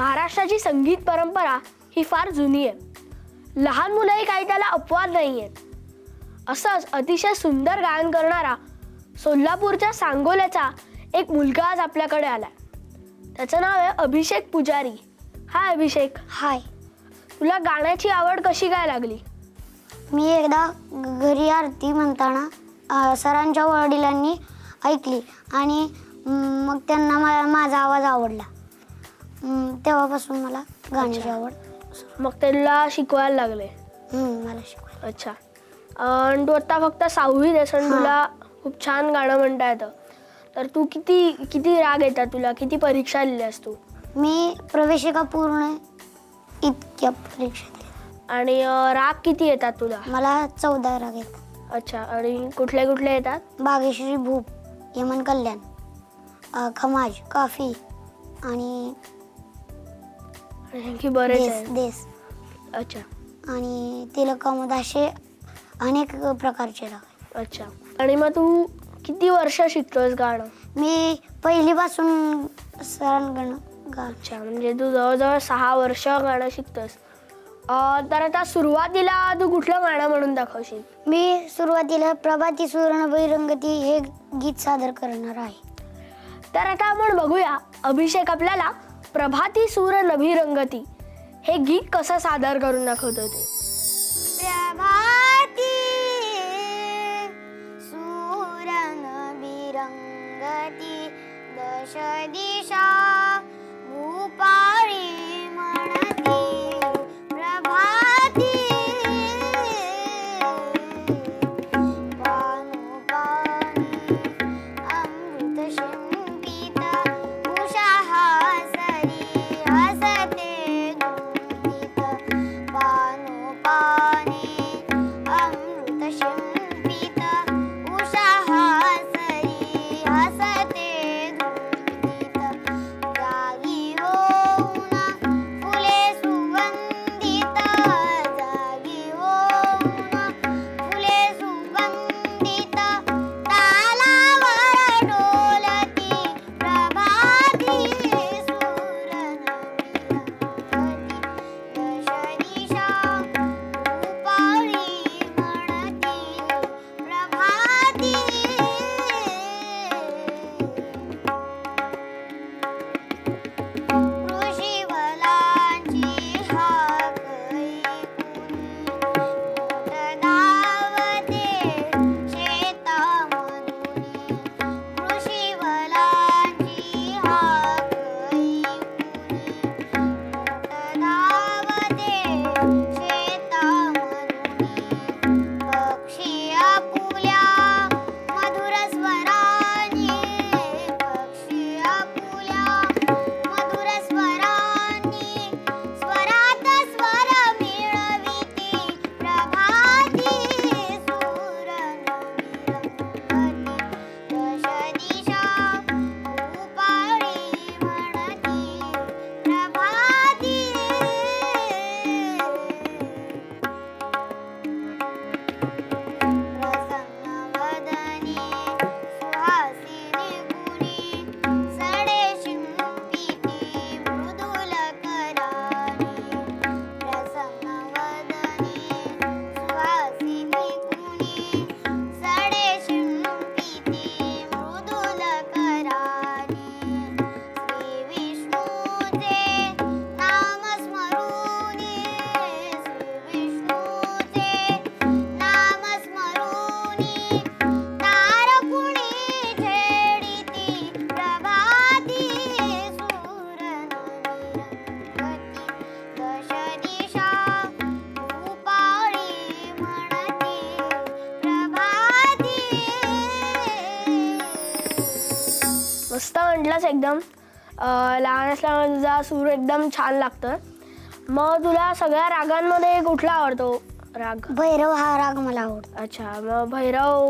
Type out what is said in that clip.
महाराष्ट्राची संगीत परंपरा ही फार जुनी आहे. लहान मुलंही काही त्याला अपवाद नाही आहेत. असंच अतिशय सुंदर गायन करणारा सोलापूरच्या सांगोल्याचा एक मुलगा आज आपल्याकडे आलाय. त्याचं नाव आहे अभिषेक पुजारी. हाय अभिषेक. हाय. तुला गाण्याची आवड कशी काय लागली? मी एकदा घरी आरती म्हणताना सरांच्या वडिलांनी ऐकली आणि मग त्यांना माझा आवाज आवडला. तेव्हापासून मला गाण्याची आवड. मग त्याला शिकवायला लागले? मला शिकवायला. अच्छा. आणि तू आता फक्त 6वीत आहेस आणि तुला खूप छान गाणं म्हणता येतं. तर तू किती राग येतात तुला? किती परीक्षा लिहिल्यास तू? मी प्रवेशिका पूर्ण इतक्या परीक्षा दिल्या. आणि राग किती येतात तुला? मला 14 राग येतात. अच्छा. आणि कुठले कुठले येतात? बागेश्वरी, भूप, यमन कल्याण, खमाज, काफी आणि आणखी बरेच आहेत. देश. अच्छा. आणि तिलकमध असे अनेक प्रकारचे राग. अच्छा. आणि मग तू किती वर्ष शिकतोस गाणं? मी पहिलीपासून सरांकडनं अच्छा. म्हणजे तू जवळजवळ 6 वर्ष गाणं शिकतोस. तर आता सुरुवातीला तू कुठलं गाणं म्हणून दाखवशील? मी सुरुवातीला प्रभाती सुवर्ण बहिरंगती हे गीत सादर करणार आहे. तर आता आपण बघूया अभिषेक आपल्याला प्रभाती सूर नभिरंगती हे गीत कसं सादर करून दाखवतो ते. प्रभाती सूर नभिरंगती दश दिशा भूपाळी म्हणती प्रभाती पानुपानी अमृत शिंपित उषा हासरी हसते गुंफित पानुपानी अमृत शिंपित उषा हासरी हसते गुंफित जागी होऊन फुले सुगंधित जागी होऊन फुले सुगंधित तालावर डोलती प्रभाती सूर नभिरंगती दश दिशा भूपाळी म्हणती प्रभाती. कृषीवलांची हाक ऐकून बोट धावते शेतामधून. कृषीवलांची हाक ऐकून बोट धावते शेतामधून. पक्षी आपुल्या मधुर स्वरांनी पक्षी आपुल्या मधुर स्वरांनी स्वरात स्वर मिळविती प्रभाती सूर नभिरंगती दश दिशा भूपाळी म्हणती प्रभाती. प्रसन्नवदनी सुहासिनी गुणी सडे शिंपिती मृदुल करारी. प्रसन्नवदनी सुहासिनी गुणी सडे शिंपिती मृदुल करारी. श्री विष्णूचे नाम स्मरूनी श्री विष्णूचे नाम स्मरूनी तारकुणी छेडिती प्रभाती सूर नभिरंगती दश दिशा भूपाळी म्हणती प्रभाती. मस्त म्हटलंस एकदम. लहान असल्यामुळे तुझा सूर एकदम छान लागतं. मग तुला सगळ्या रागांमध्ये कुठला आवडतो राग? भैरव हा राग मला आवडतो. अच्छा. मग भैरव